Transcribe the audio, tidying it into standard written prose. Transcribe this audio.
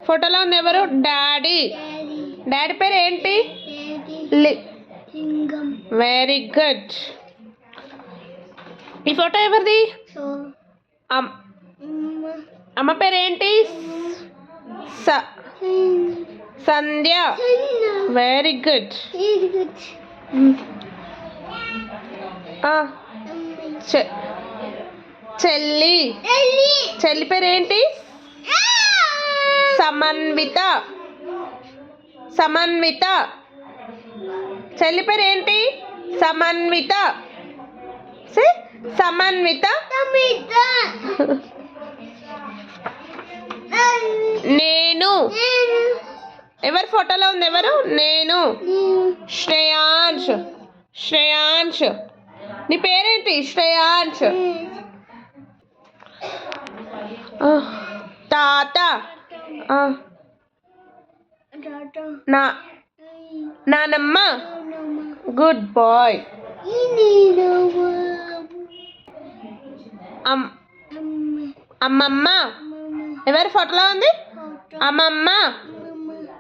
ఫోటోలో ఉంది ఎవరు? డాడీ. డాడీ పేరు ఏంటి? Very good. ఈ ఫోటో ఎవరిది? అమ్మ పేరు ఏంటి? సంధ్య. Very good. చెల్లి. చెల్లి పేరు ఏంటి? సమన్విత. సమన్విత. చెల్లి పేరు ఏంటి? సమన్విత. సమన్విత. నేను. ఎవరు ఫోటోలో ఉంది ఎవరు? నేను. శ్రేయాంశ్. శ్రేయాంశ్. నీ పేరేంటి? శ్రేయాంశ్. తాత. నానమ్మ. Good boy. అమ్మమ్మ. ఎవరి ఫోటోలో ఉంది? అమ్మమ్మ.